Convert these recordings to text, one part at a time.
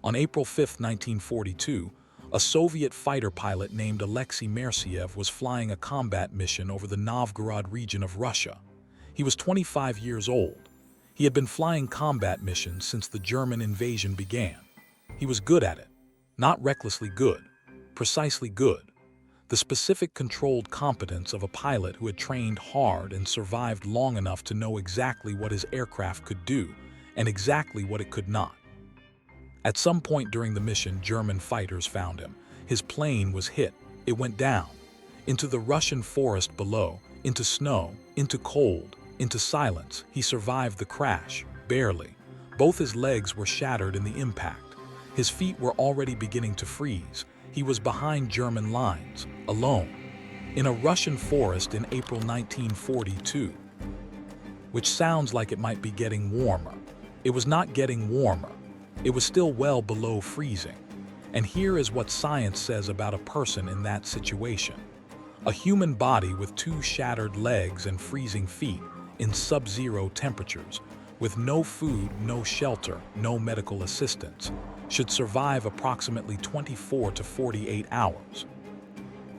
On April 5, 1942, a Soviet fighter pilot named Alexey Maresyev was flying a combat mission over the Novgorod region of Russia. He was 25 years old. He had been flying combat missions since the German invasion began. He was good at it. Not recklessly good, precisely good. The specific controlled competence of a pilot who had trained hard and survived long enough to know exactly what his aircraft could do and exactly what it could not. At some point during the mission, German fighters found him. His plane was hit. It went down. Into the Russian forest below, into snow, into cold, into silence. He survived the crash, barely. Both his legs were shattered in the impact. His feet were already beginning to freeze. He was behind German lines, alone, in a Russian forest in April 1942. Which sounds like it might be getting warmer. It was not getting warmer. It was still well below freezing. And here is what science says about a person in that situation. A human body with 2 shattered legs and freezing feet in sub-zero temperatures, with no food, no shelter, no medical assistance, should survive approximately 24 to 48 hours.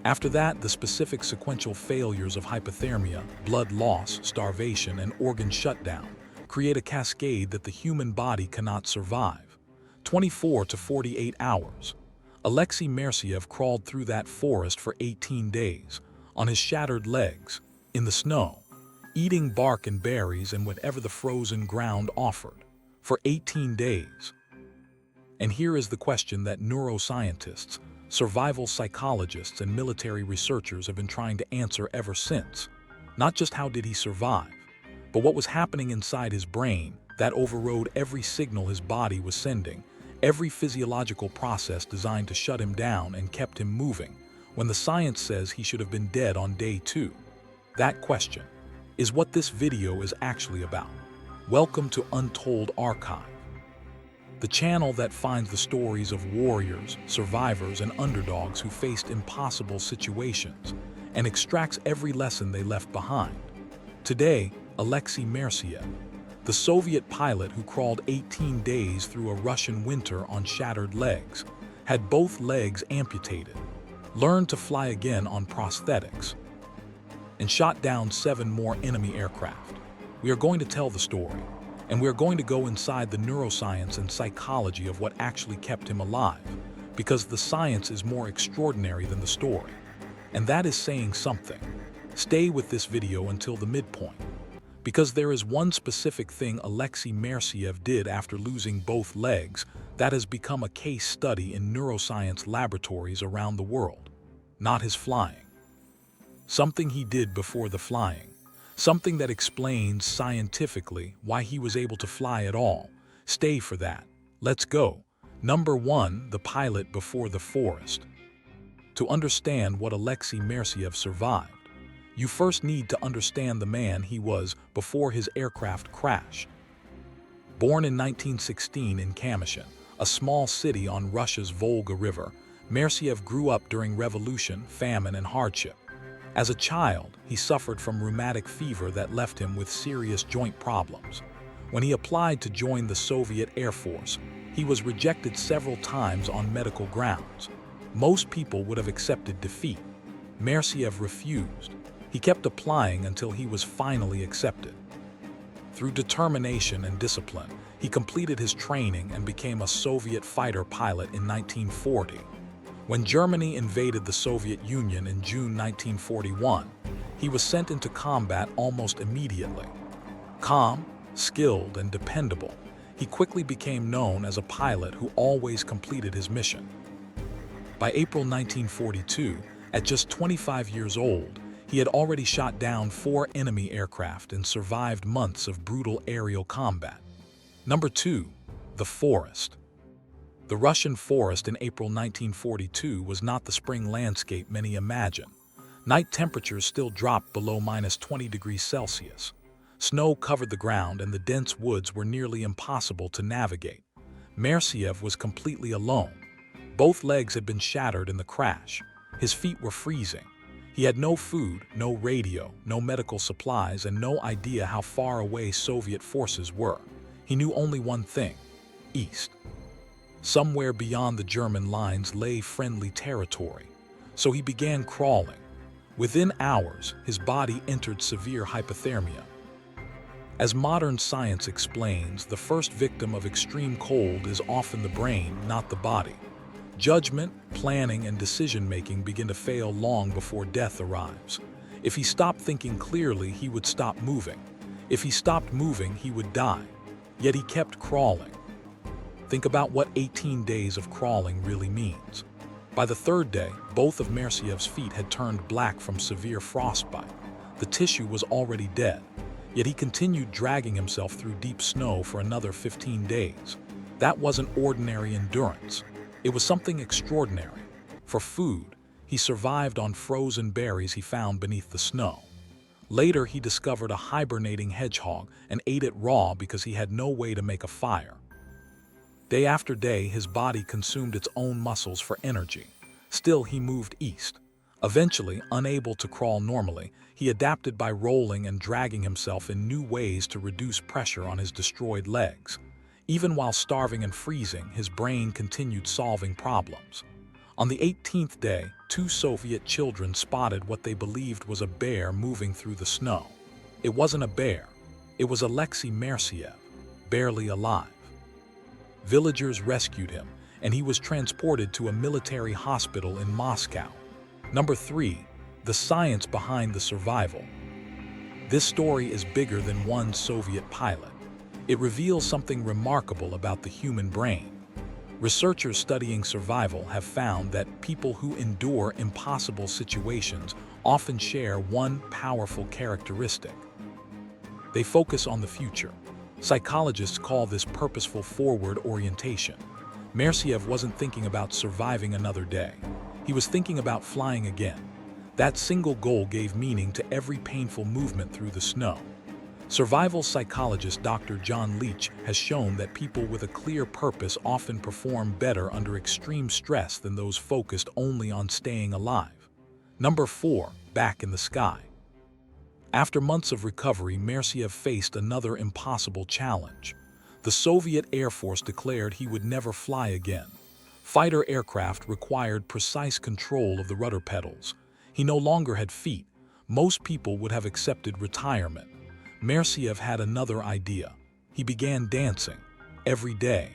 After that, the specific sequential failures of hypothermia, blood loss, starvation, and organ shutdown create a cascade that the human body cannot survive. 24 to 48 hours. Alexey Maresyev crawled through that forest for 18 days, on his shattered legs, in the snow, eating bark and berries and whatever the frozen ground offered, for 18 days. And here is the question that neuroscientists, survival psychologists, and military researchers have been trying to answer ever since. Not just how did he survive, but what was happening inside his brain that overrode every signal his body was sending, every physiological process designed to shut him down and kept him moving, when the science says he should have been dead on day 2. That question is what this video is actually about. Welcome to Untold Archive, the channel that finds the stories of warriors, survivors, and underdogs who faced impossible situations and extracts every lesson they left behind. Today, Alexey Maresyev, the Soviet pilot who crawled 18 days through a Russian winter on shattered legs, had both legs amputated, learned to fly again on prosthetics, and shot down 7 more enemy aircraft. We are going to tell the story, and we are going to go inside the neuroscience and psychology of what actually kept him alive, because the science is more extraordinary than the story. And that is saying something. Stay with this video until the midpoint, because there is one specific thing Alexey Maresyev did after losing both legs that has become a case study in neuroscience laboratories around the world. Not his flying. Something he did before the flying. Something that explains scientifically why he was able to fly at all. Stay for that. Let's go. Number 1, the pilot before the forest. To understand what Alexey Maresyev survived, you first need to understand the man he was before his aircraft crashed. Born in 1916 in Kamyshin, a small city on Russia's Volga River, Maresyev grew up during revolution, famine, and hardship. As a child, he suffered from rheumatic fever that left him with serious joint problems. When he applied to join the Soviet Air Force, he was rejected several times on medical grounds. Most people would have accepted defeat. Maresyev refused. He kept applying until he was finally accepted. Through determination and discipline, he completed his training and became a Soviet fighter pilot in 1940. When Germany invaded the Soviet Union in June 1941, he was sent into combat almost immediately. Calm, skilled, and dependable, he quickly became known as a pilot who always completed his mission. By April 1942, at just 25 years old, he had already shot down 4 enemy aircraft and survived months of brutal aerial combat. Number 2, the forest. The Russian forest in April 1942 was not the spring landscape many imagine. Night temperatures still dropped below -20 degrees Celsius. Snow covered the ground and the dense woods were nearly impossible to navigate. Maresyev was completely alone. Both legs had been shattered in the crash. His feet were freezing. He had no food, no radio, no medical supplies, and no idea how far away Soviet forces were. He knew only one thing: east. Somewhere beyond the German lines lay friendly territory, so he began crawling. Within hours, his body entered severe hypothermia. As modern science explains, the first victim of extreme cold is often the brain, not the body. Judgment, planning, and decision-making begin to fail long before death arrives. If he stopped thinking clearly, he would stop moving. If he stopped moving, he would die. Yet he kept crawling. Think about what 18 days of crawling really means. By the third day, both of Mersyev's feet had turned black from severe frostbite. The tissue was already dead. Yet he continued dragging himself through deep snow for another 15 days. That wasn't ordinary endurance. It was something extraordinary. For food, he survived on frozen berries he found beneath the snow. Later, he discovered a hibernating hedgehog and ate it raw because he had no way to make a fire. Day after day, his body consumed its own muscles for energy. Still, he moved east. Eventually, unable to crawl normally, he adapted by rolling and dragging himself in new ways to reduce pressure on his destroyed legs. Even while starving and freezing, his brain continued solving problems. On the 18th day, 2 Soviet children spotted what they believed was a bear moving through the snow. It wasn't a bear. It was Alexey Maresyev, barely alive. Villagers rescued him, and he was transported to a military hospital in Moscow. Number 3. The science behind the survival. This story is bigger than one Soviet pilot. It reveals something remarkable about the human brain. Researchers studying survival have found that people who endure impossible situations often share one powerful characteristic. They focus on the future. Psychologists call this purposeful forward orientation. Maresyev wasn't thinking about surviving another day. He was thinking about flying again. That single goal gave meaning to every painful movement through the snow. Survival psychologist Dr. John Leach has shown that people with a clear purpose often perform better under extreme stress than those focused only on staying alive. Number 4. Back in the sky. After months of recovery, Maresyev faced another impossible challenge. The Soviet Air Force declared he would never fly again. Fighter aircraft required precise control of the rudder pedals. He no longer had feet. Most people would have accepted retirement. Maresyev had another idea. He began dancing, every day.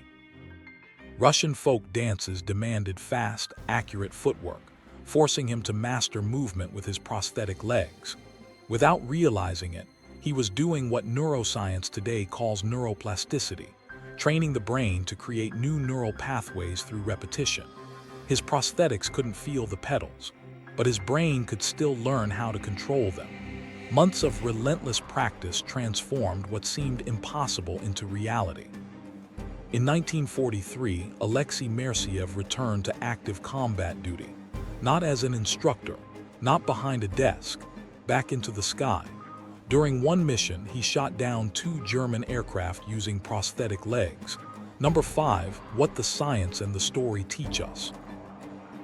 Russian folk dances demanded fast, accurate footwork, forcing him to master movement with his prosthetic legs. Without realizing it, he was doing what neuroscience today calls neuroplasticity, training the brain to create new neural pathways through repetition. His prosthetics couldn't feel the pedals, but his brain could still learn how to control them. Months of relentless practice transformed what seemed impossible into reality. In 1943, Alexey Maresyev returned to active combat duty, not as an instructor, not behind a desk, back into the sky. During one mission, he shot down 2 German aircraft using prosthetic legs. Number 5. What the science and the story teach us.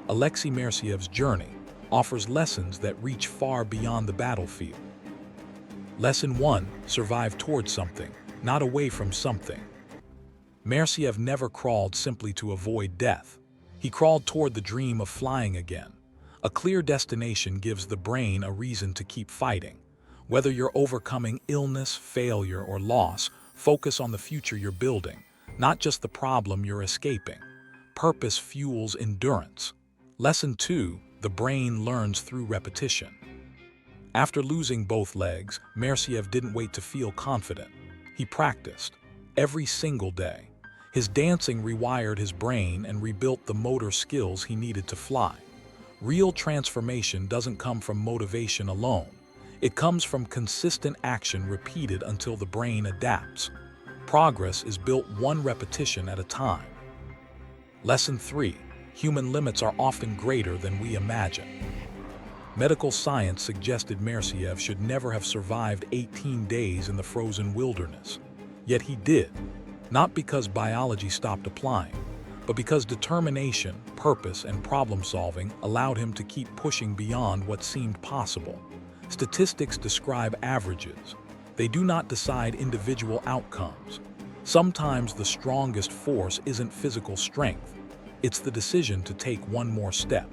Alexey Maresyev's journey offers lessons that reach far beyond the battlefield. Lesson 1. Survive towards something, not away from something. Maresyev never crawled simply to avoid death. He crawled toward the dream of flying again. A clear destination gives the brain a reason to keep fighting. Whether you're overcoming illness, failure, or loss, focus on the future you're building, not just the problem you're escaping. Purpose fuels endurance. Lesson 2. The brain learns through repetition. After losing both legs, Maresyev didn't wait to feel confident. He practiced every single day. His dancing rewired his brain and rebuilt the motor skills he needed to fly. Real transformation doesn't come from motivation alone. It comes from consistent action repeated until the brain adapts. Progress is built one repetition at a time. Lesson 3. Human limits are often greater than we imagine. Medical science suggested Maresyev should never have survived 18 days in the frozen wilderness. Yet he did, not because biology stopped applying, but because determination, purpose, and problem-solving allowed him to keep pushing beyond what seemed possible. Statistics describe averages. They do not decide individual outcomes. Sometimes the strongest force isn't physical strength, it's the decision to take one more step.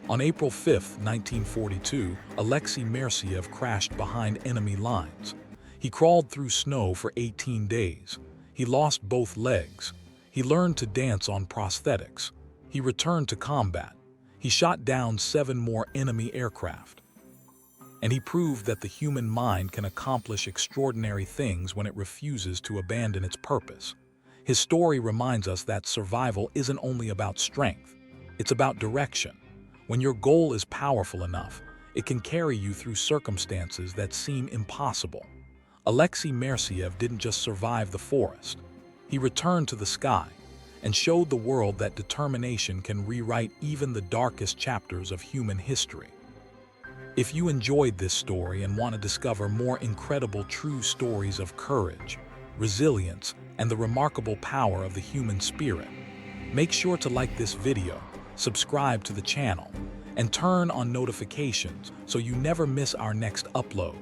On April 5, 1942, Alexey Maresyev crashed behind enemy lines. He crawled through snow for 18 days. He lost both legs. He learned to dance on prosthetics. He returned to combat. He shot down 7 more enemy aircraft. And he proved that the human mind can accomplish extraordinary things when it refuses to abandon its purpose. His story reminds us that survival isn't only about strength, it's about direction. When your goal is powerful enough, it can carry you through circumstances that seem impossible. Alexey Maresyev didn't just survive the forest. He returned to the sky and showed the world that determination can rewrite even the darkest chapters of human history. If you enjoyed this story and want to discover more incredible true stories of courage, resilience, and the remarkable power of the human spirit, make sure to like this video, subscribe to the channel, and turn on notifications so you never miss our next upload.